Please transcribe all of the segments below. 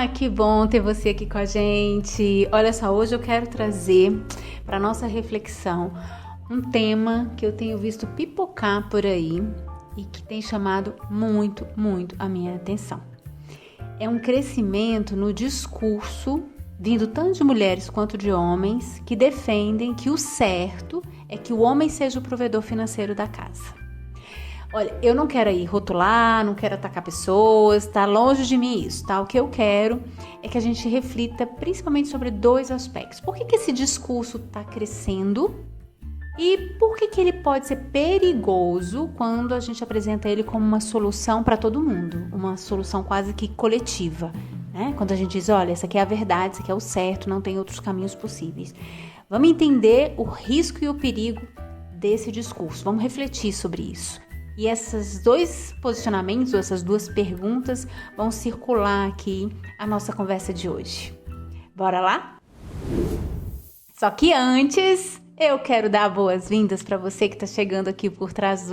Que bom ter você aqui com a gente. Olha só, hoje eu quero trazer para nossa reflexão um tema que eu tenho visto pipocar por aí e que tem chamado muito a minha atenção. É um crescimento no discurso, vindo tanto de mulheres quanto de homens, que defendem que o certo é que o homem seja o provedor financeiro da casa. Olha, eu não quero aí rotular, não quero atacar pessoas, tá longe de mim isso, tá? O que eu quero é que a gente reflita principalmente sobre dois aspectos. Por que esse discurso tá crescendo e por que ele pode ser perigoso quando a gente apresenta ele como uma solução para todo mundo, uma solução quase que coletiva, né? Quando a gente diz, olha, essa aqui é a verdade, isso aqui é o certo, não tem outros caminhos possíveis. Vamos entender o risco e o perigo desse discurso, vamos refletir sobre isso. E esses dois posicionamentos, ou essas duas perguntas, vão circular aqui a nossa conversa de hoje. Bora lá? Só que antes, eu quero dar boas-vindas para você que está chegando aqui por trás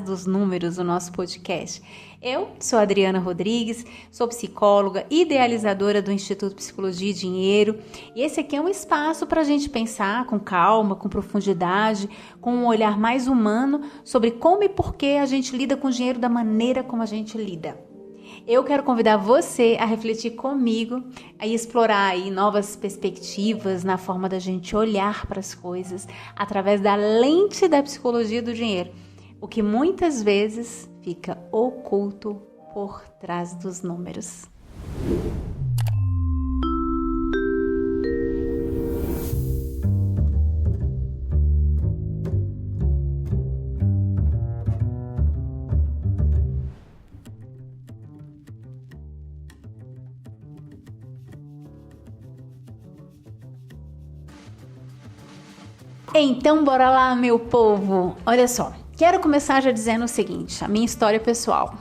dos números do nosso podcast. Eu sou a Adriana Rodrigues, sou psicóloga, idealizadora do Instituto Psicologia e Dinheiro, e esse aqui é um espaço para a gente pensar com calma, com profundidade, com um olhar mais humano sobre como e por que a gente lida com o dinheiro da maneira como a gente lida. Eu quero convidar você a refletir comigo, a explorar aí novas perspectivas na forma da gente olhar para as coisas através da lente da psicologia do dinheiro, o que muitas vezes fica oculto por trás dos números. Então, bora lá, meu povo. Olha só, quero começar já dizendo o seguinte, a minha história pessoal.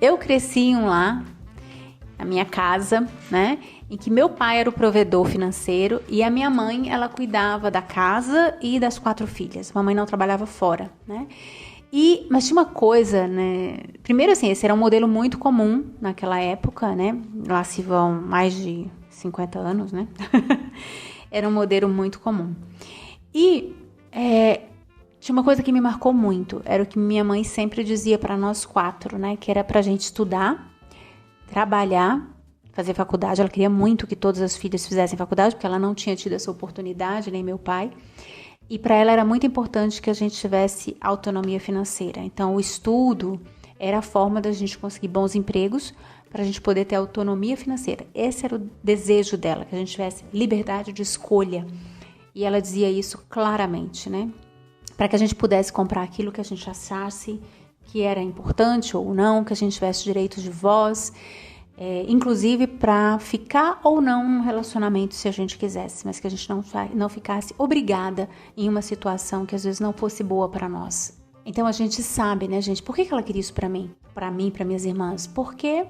Eu cresci em um lar, na minha casa, né, em que meu pai era o provedor financeiro e a minha mãe, ela cuidava da casa e das 4 filhas. Mamãe não trabalhava fora, né? Mas tinha uma coisa, né? Primeiro, assim, esse era um modelo muito comum naquela época, né? Lá se vão mais de 50 anos, né? Era um modelo muito comum. E tinha uma coisa que me marcou muito, era o que minha mãe sempre dizia para nós 4, né? Que era pra gente estudar, trabalhar, fazer faculdade. Ela queria muito que todas as filhas fizessem faculdade, porque ela não tinha tido essa oportunidade, nem meu pai. E para ela era muito importante que a gente tivesse autonomia financeira. Então, o estudo era a forma da gente conseguir bons empregos para a gente poder ter autonomia financeira. Esse era o desejo dela, que a gente tivesse liberdade de escolha. E ela dizia isso claramente, né? Para que a gente pudesse comprar aquilo que a gente achasse que era importante ou não, que a gente tivesse direitos de voz, inclusive para ficar ou não num relacionamento se a gente quisesse, mas que a gente não ficasse obrigada em uma situação que às vezes não fosse boa para nós. Então a gente sabe, né, gente? Por que ela queria isso para mim, para minhas irmãs? Porque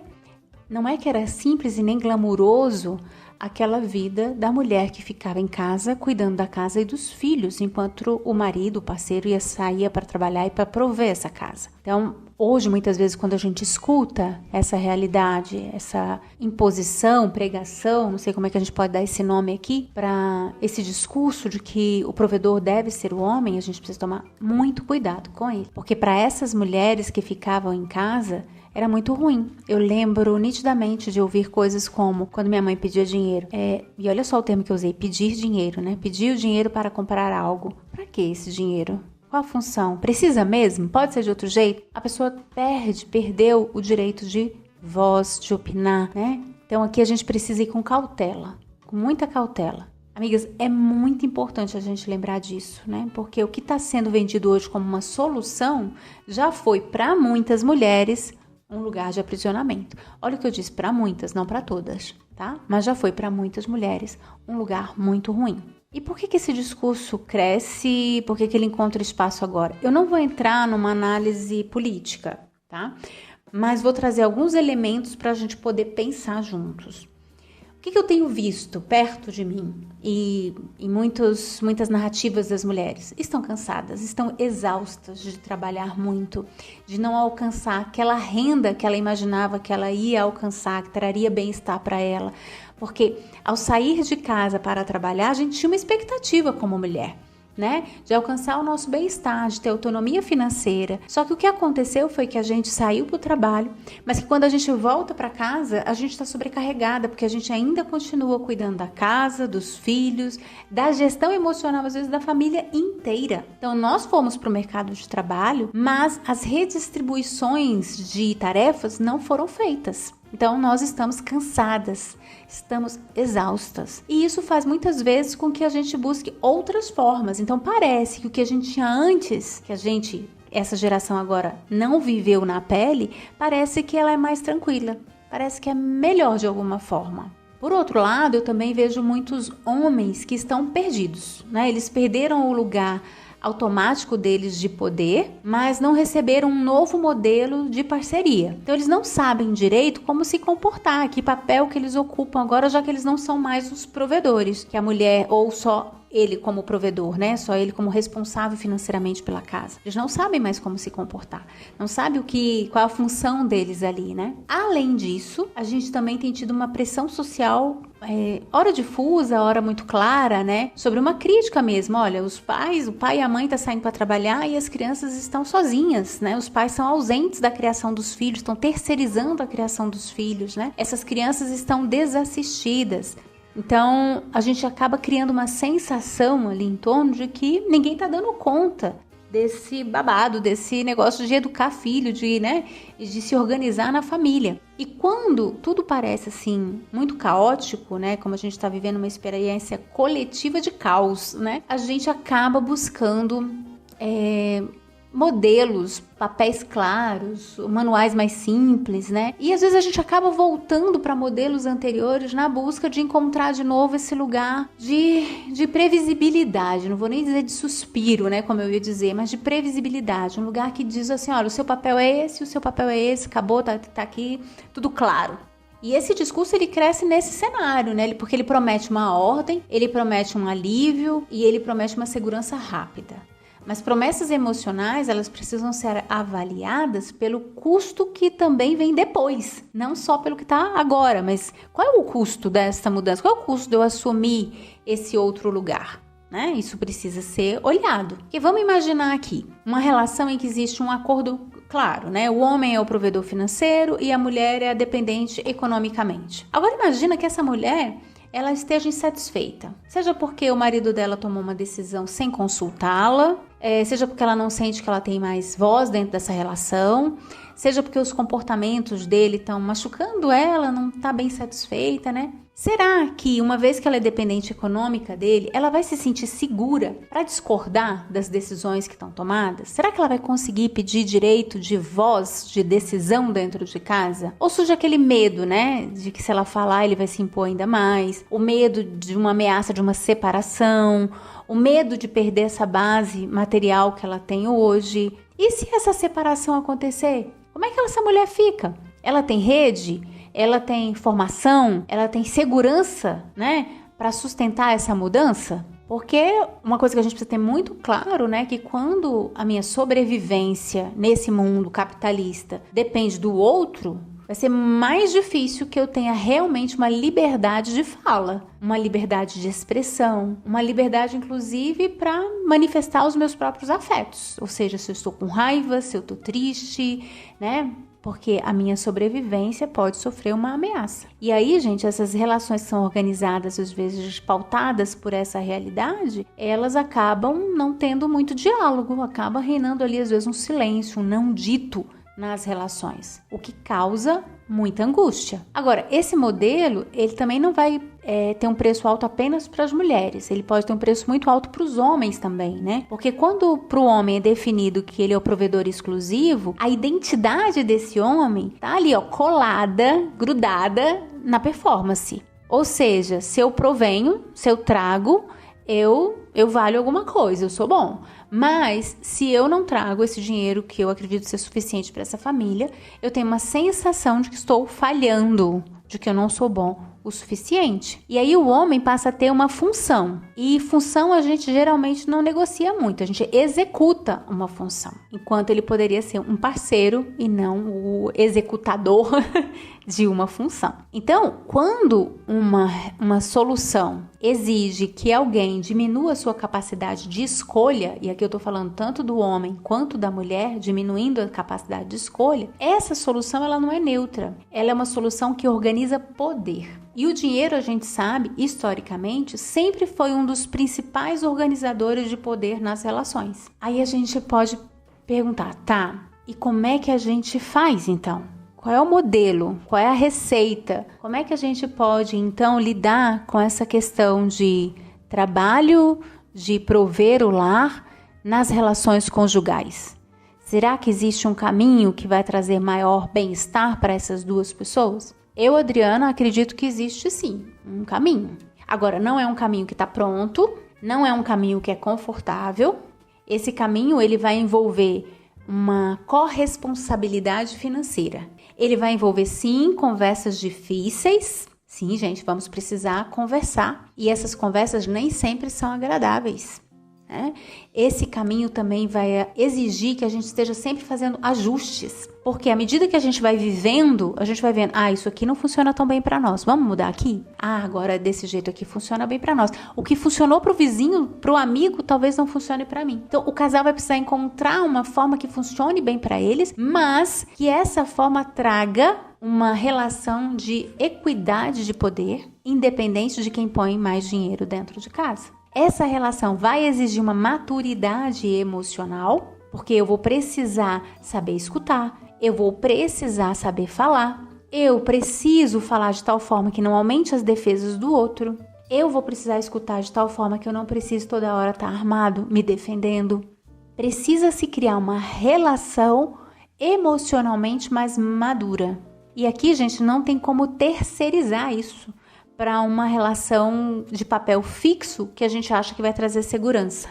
não é que era simples e nem glamuroso aquela vida da mulher que ficava em casa cuidando da casa e dos filhos, enquanto o marido, o parceiro, saía para trabalhar e para prover essa casa. Então, hoje, muitas vezes, quando a gente escuta essa realidade, essa imposição, pregação, não sei como é que a gente pode dar esse nome aqui, para esse discurso de que o provedor deve ser o homem, a gente precisa tomar muito cuidado com ele. Porque para essas mulheres que ficavam em casa, era muito ruim. Eu lembro nitidamente de ouvir coisas como quando minha mãe pedia dinheiro. E olha só o termo que eu usei, pedir dinheiro, né? Pedir o dinheiro para comprar algo. Para que esse dinheiro? Qual a função? Precisa mesmo? Pode ser de outro jeito? A pessoa perdeu o direito de voz, de opinar, né? Então aqui a gente precisa ir com cautela, com muita cautela. Amigas, é muito importante a gente lembrar disso, né? Porque o que está sendo vendido hoje como uma solução já foi para muitas mulheres um lugar de aprisionamento. Olha o que eu disse, para muitas, não para todas, tá? Mas já foi para muitas mulheres um lugar muito ruim. E por que esse discurso cresce? Por que ele encontra espaço agora? Eu não vou entrar numa análise política, tá? Mas vou trazer alguns elementos para a gente poder pensar juntos. O que eu tenho visto perto de mim e em muitas narrativas das mulheres? Estão cansadas, estão exaustas de trabalhar muito, de não alcançar aquela renda que ela imaginava que ela ia alcançar, que traria bem-estar para ela. Porque ao sair de casa para trabalhar, a gente tinha uma expectativa como mulher, né? De alcançar o nosso bem-estar, de ter autonomia financeira. Só que o que aconteceu foi que a gente saiu para o trabalho, mas que quando a gente volta para casa, a gente está sobrecarregada, porque a gente ainda continua cuidando da casa, dos filhos, da gestão emocional, às vezes, da família inteira. Então, nós fomos para o mercado de trabalho, mas as redistribuições de tarefas não foram feitas. Então, nós estamos cansadas, estamos exaustas. E isso faz muitas vezes com que a gente busque outras formas. Então, parece que o que a gente tinha antes, essa geração agora não viveu na pele, parece que ela é mais tranquila, parece que é melhor de alguma forma. Por outro lado, eu também vejo muitos homens que estão perdidos, né? Eles perderam o lugar automático deles de poder, mas não receberam um novo modelo de parceria. Então eles não sabem direito como se comportar, que papel que eles ocupam agora, já que eles não são mais os provedores, que a mulher ou só ele como provedor, né? Só ele como responsável financeiramente pela casa. Eles não sabem mais como se comportar, não sabem qual é a função deles ali, né? Além disso, a gente também tem tido uma pressão social, ora difusa, ora muito clara, né? Sobre uma crítica mesmo. Olha, o pai e a mãe tá saindo para trabalhar e as crianças estão sozinhas, né? Os pais são ausentes da criação dos filhos, estão terceirizando a criação dos filhos, né? Essas crianças estão desassistidas. Então, a gente acaba criando uma sensação ali em torno de que ninguém está dando conta desse babado, desse negócio de educar filho, de se organizar na família. E quando tudo parece assim muito caótico, né, como a gente está vivendo uma experiência coletiva de caos, né, a gente acaba buscando modelos, papéis claros, manuais mais simples, né? E às vezes a gente acaba voltando para modelos anteriores na busca de encontrar de novo esse lugar de previsibilidade. Não vou nem dizer de suspiro, né? Como eu ia dizer, mas de previsibilidade. Um lugar que diz assim, olha, o seu papel é esse, o seu papel é esse, acabou, tá aqui, tudo claro. E esse discurso, ele cresce nesse cenário, né? Porque ele promete uma ordem, ele promete um alívio e ele promete uma segurança rápida. Mas promessas emocionais, elas precisam ser avaliadas pelo custo que também vem depois. Não só pelo que está agora, mas qual é o custo dessa mudança? Qual é o custo de eu assumir esse outro lugar? Né? Isso precisa ser olhado. E vamos imaginar aqui uma relação em que existe um acordo claro, né? O homem é o provedor financeiro e a mulher é a dependente economicamente. Agora imagina que essa mulher ela esteja insatisfeita, seja porque o marido dela tomou uma decisão sem consultá-la, seja porque ela não sente que ela tem mais voz dentro dessa relação, seja porque os comportamentos dele estão machucando ela, não está bem satisfeita, né? Será que, uma vez que ela é dependente econômica dele, ela vai se sentir segura para discordar das decisões que estão tomadas? Será que ela vai conseguir pedir direito de voz, de decisão dentro de casa? Ou surge aquele medo, né? De que se ela falar, ele vai se impor ainda mais. O medo de uma ameaça de uma separação. O medo de perder essa base material que ela tem hoje. E se essa separação acontecer? Como é que essa mulher fica? Ela tem rede? Ela tem formação, ela tem segurança, né, para sustentar essa mudança? Porque uma coisa que a gente precisa ter muito claro, né, que quando a minha sobrevivência nesse mundo capitalista depende do outro, vai ser mais difícil que eu tenha realmente uma liberdade de fala, uma liberdade de expressão, uma liberdade, inclusive, para manifestar os meus próprios afetos. Ou seja, se eu estou com raiva, se eu estou triste, né? Porque a minha sobrevivência pode sofrer uma ameaça. E aí, gente, essas relações que são organizadas, às vezes pautadas por essa realidade, elas acabam não tendo muito diálogo, acaba reinando ali, às vezes, um silêncio, um não dito nas relações, o que causa muita angústia. Agora, esse modelo, ele também não vai ter um preço alto apenas para as mulheres, ele pode ter um preço muito alto para os homens também, né? Porque quando para o homem é definido que ele é o provedor exclusivo, a identidade desse homem tá ali, ó, colada, grudada na performance. Ou seja, se eu provenho, se eu trago, eu valho alguma coisa, eu sou bom. Mas se eu não trago esse dinheiro que eu acredito ser suficiente para essa família, eu tenho uma sensação de que estou falhando, de que eu não sou bom o suficiente. E aí o homem passa a ter uma função. E função a gente geralmente não negocia muito, a gente executa uma função. Enquanto ele poderia ser um parceiro e não o executador de uma função. Então, quando uma solução exige que alguém diminua a sua capacidade de escolha, e aqui eu estou falando tanto do homem quanto da mulher, diminuindo a capacidade de escolha, essa solução ela não é neutra, ela é uma solução que organiza poder. E o dinheiro, a gente sabe, historicamente, sempre foi um dos principais organizadores de poder nas relações. Aí a gente pode perguntar, tá, e como é que a gente faz então? Qual é o modelo? Qual é a receita? Como é que a gente pode, então, lidar com essa questão de trabalho, de prover o lar nas relações conjugais? Será que existe um caminho que vai trazer maior bem-estar para essas duas pessoas? Eu, Adriana, acredito que existe sim um caminho. Agora, não é um caminho que está pronto, não é um caminho que é confortável. Esse caminho ele vai envolver uma corresponsabilidade financeira. Ele vai envolver, sim, conversas difíceis. Sim, gente, vamos precisar conversar. E essas conversas nem sempre são agradáveis, né? Esse caminho também vai exigir que a gente esteja sempre fazendo ajustes. Porque à medida que a gente vai vivendo, a gente vai vendo, isso aqui não funciona tão bem para nós. Vamos mudar aqui? Agora desse jeito aqui funciona bem para nós. O que funcionou para o vizinho, para o amigo, talvez não funcione para mim. Então o casal vai precisar encontrar uma forma que funcione bem para eles, mas que essa forma traga uma relação de equidade de poder, independente de quem põe mais dinheiro dentro de casa. Essa relação vai exigir uma maturidade emocional, porque eu vou precisar saber escutar, eu vou precisar saber falar, eu preciso falar de tal forma que não aumente as defesas do outro, eu vou precisar escutar de tal forma que eu não preciso toda hora estar armado, me defendendo. Precisa se criar uma relação emocionalmente mais madura. E aqui, gente, não tem como terceirizar isso para uma relação de papel fixo que a gente acha que vai trazer segurança.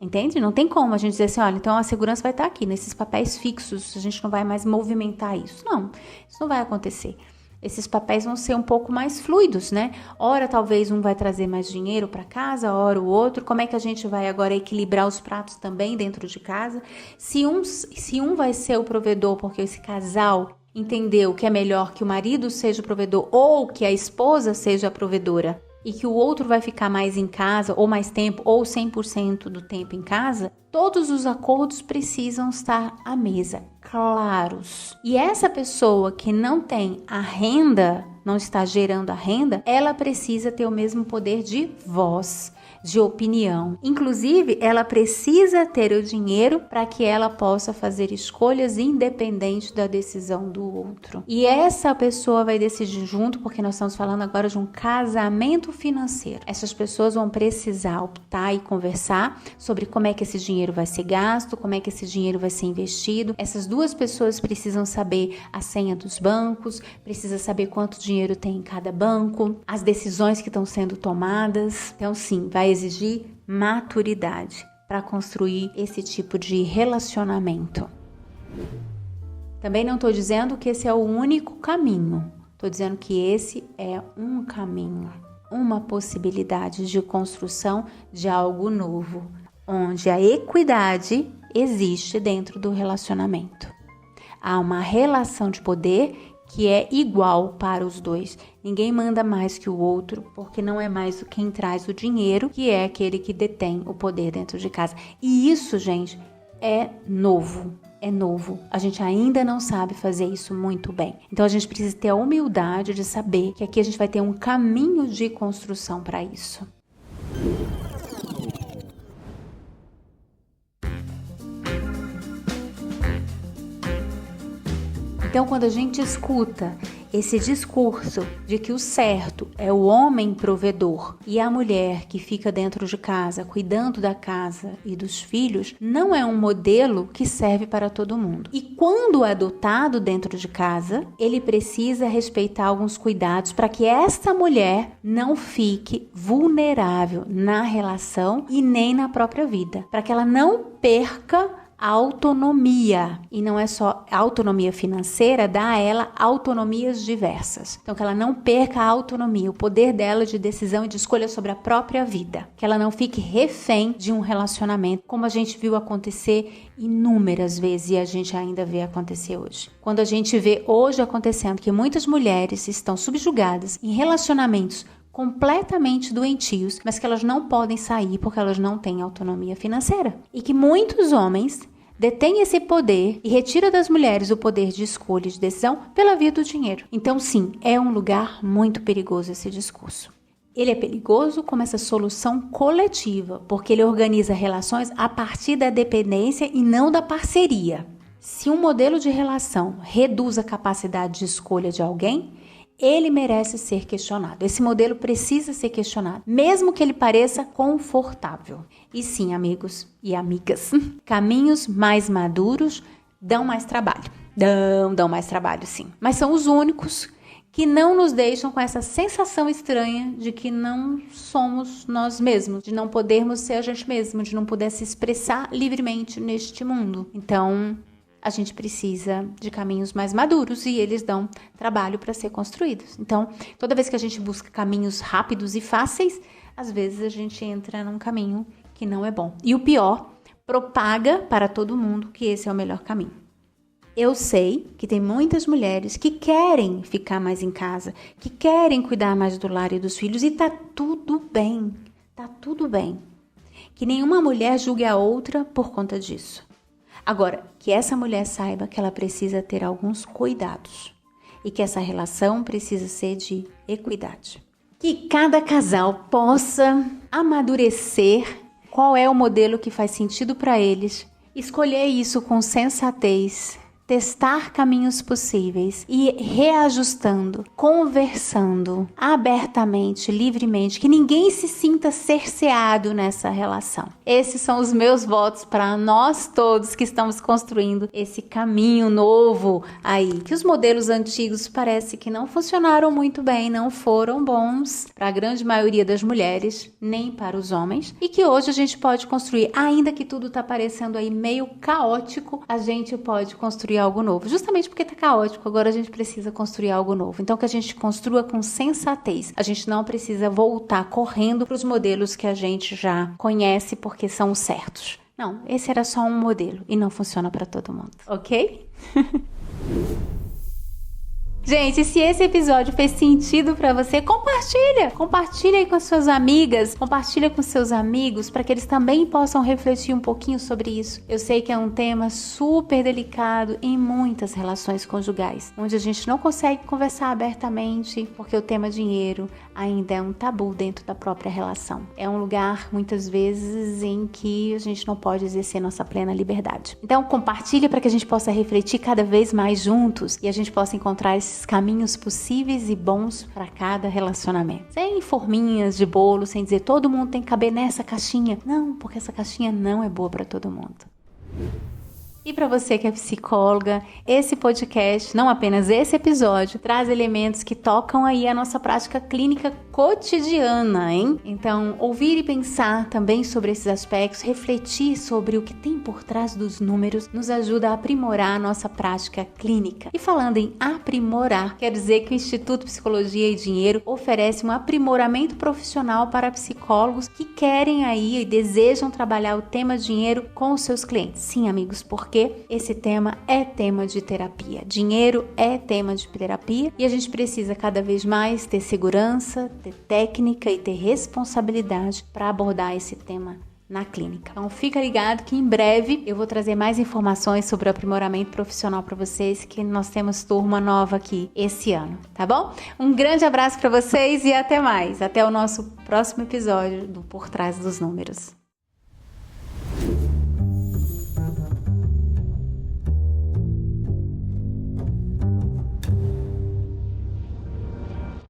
Entende? Não tem como a gente dizer assim, olha, então a segurança vai estar aqui, nesses papéis fixos, a gente não vai mais movimentar isso. Não, isso não vai acontecer. Esses papéis vão ser um pouco mais fluidos, né? Ora, talvez um vai trazer mais dinheiro para casa, ora o outro. Como é que a gente vai agora equilibrar os pratos também dentro de casa? Se um vai ser o provedor, porque esse casal entendeu que é melhor que o marido seja o provedor ou que a esposa seja a provedora e que o outro vai ficar mais em casa ou mais tempo ou 100% do tempo em casa, todos os acordos precisam estar à mesa, claros. E essa pessoa que não tem a renda, não está gerando a renda, ela precisa ter o mesmo poder de voz, de opinião. Inclusive, ela precisa ter o dinheiro para que ela possa fazer escolhas independente da decisão do outro. E essa pessoa vai decidir junto, porque nós estamos falando agora de um casamento financeiro. Essas pessoas vão precisar optar e conversar sobre como é que esse dinheiro vai ser gasto, como é que esse dinheiro vai ser investido. Essas duas pessoas precisam saber a senha dos bancos, precisa saber quanto dinheiro tem em cada banco, as decisões que estão sendo tomadas. Então, sim, vai exigir maturidade para construir esse tipo de relacionamento. Também não estou dizendo que esse é o único caminho. Estou dizendo que esse é um caminho, uma possibilidade de construção de algo novo, onde a equidade existe dentro do relacionamento. Há uma relação de poder que é igual para os dois. Ninguém manda mais que o outro, porque não é mais quem traz o dinheiro, que é aquele que detém o poder dentro de casa. E isso, gente, é novo. É novo. A gente ainda não sabe fazer isso muito bem. Então a gente precisa ter a humildade de saber que aqui a gente vai ter um caminho de construção para isso. Então, quando a gente escuta esse discurso de que o certo é o homem provedor e a mulher que fica dentro de casa, cuidando da casa e dos filhos, não é um modelo que serve para todo mundo. E quando adotado dentro de casa, ele precisa respeitar alguns cuidados para que esta mulher não fique vulnerável na relação e nem na própria vida, para que ela não perca autonomia. E não é só autonomia financeira, dá a ela autonomias diversas. Então, que ela não perca a autonomia, o poder dela de decisão e de escolha sobre a própria vida. Que ela não fique refém de um relacionamento, como a gente viu acontecer inúmeras vezes e a gente ainda vê acontecer hoje. Quando a gente vê hoje acontecendo que muitas mulheres estão subjugadas em relacionamentos completamente doentios, mas que elas não podem sair porque elas não têm autonomia financeira. E que muitos homens detêm esse poder e retira das mulheres o poder de escolha e de decisão pela via do dinheiro. Então, sim, é um lugar muito perigoso esse discurso. Ele é perigoso como essa solução coletiva, porque ele organiza relações a partir da dependência e não da parceria. Se um modelo de relação reduz a capacidade de escolha de alguém, ele merece ser questionado. Esse modelo precisa ser questionado, mesmo que ele pareça confortável. E sim, amigos e amigas, caminhos mais maduros dão mais trabalho. Dão mais trabalho, sim. Mas são os únicos que não nos deixam com essa sensação estranha de que não somos nós mesmos, de não podermos ser a gente mesmo, de não poder se expressar livremente neste mundo. Então, a gente precisa de caminhos mais maduros e eles dão trabalho para ser construídos. Então, toda vez que a gente busca caminhos rápidos e fáceis, às vezes a gente entra num caminho que não é bom. E o pior, propaga para todo mundo que esse é o melhor caminho. Eu sei que tem muitas mulheres que querem ficar mais em casa, que querem cuidar mais do lar e dos filhos e tá tudo bem, tá tudo bem. Que nenhuma mulher julgue a outra por conta disso. Agora, que essa mulher saiba que ela precisa ter alguns cuidados e que essa relação precisa ser de equidade. Que cada casal possa amadurecer qual é o modelo que faz sentido para eles, escolher isso com sensatez, testar caminhos possíveis e reajustando, conversando abertamente, livremente, que ninguém se sinta cerceado nessa relação. Esses são os meus votos para nós todos que estamos construindo esse caminho novo aí, que os modelos antigos parece que não funcionaram muito bem, não foram bons para a grande maioria das mulheres, nem para os homens, e que hoje a gente pode construir, ainda que tudo está parecendo aí meio caótico, a gente pode construir algo novo, justamente porque tá caótico, agora a gente precisa construir algo novo, então que a gente construa com sensatez, a gente não precisa voltar correndo para os modelos que a gente já conhece porque são os certos, não, esse era só um modelo e não funciona para todo mundo, ok? Gente, se esse episódio fez sentido pra você, compartilha aí com as suas amigas, compartilha com seus amigos para que eles também possam refletir um pouquinho sobre isso. Eu sei que é um tema super delicado em muitas relações conjugais, onde a gente não consegue conversar abertamente porque o tema dinheiro ainda é um tabu dentro da própria relação. É um lugar, muitas vezes, em que a gente não pode exercer nossa plena liberdade. Então, compartilha para que a gente possa refletir cada vez mais juntos e a gente possa encontrar esses caminhos possíveis e bons para cada relacionamento. Sem forminhas de bolo, sem dizer todo mundo tem que caber nessa caixinha. Não, porque essa caixinha não é boa para todo mundo. E para você que é psicóloga, esse podcast, não apenas esse episódio, traz elementos que tocam aí a nossa prática clínica cotidiana, hein? Então, ouvir e pensar também sobre esses aspectos, refletir sobre o que tem por trás dos números, nos ajuda a aprimorar a nossa prática clínica. E falando em aprimorar, quer dizer que o Instituto Psicologia e Dinheiro oferece um aprimoramento profissional para psicólogos que querem aí e desejam trabalhar o tema dinheiro com os seus clientes. Sim, amigos, porque esse tema é tema de terapia. Dinheiro é tema de terapia e a gente precisa cada vez mais ter segurança, ter técnica e ter responsabilidade para abordar esse tema na clínica. Então fica ligado que em breve eu vou trazer mais informações sobre o aprimoramento profissional para vocês, que nós temos turma nova aqui esse ano, tá bom? Um grande abraço para vocês e até mais. Até o nosso próximo episódio do Por Trás dos Números.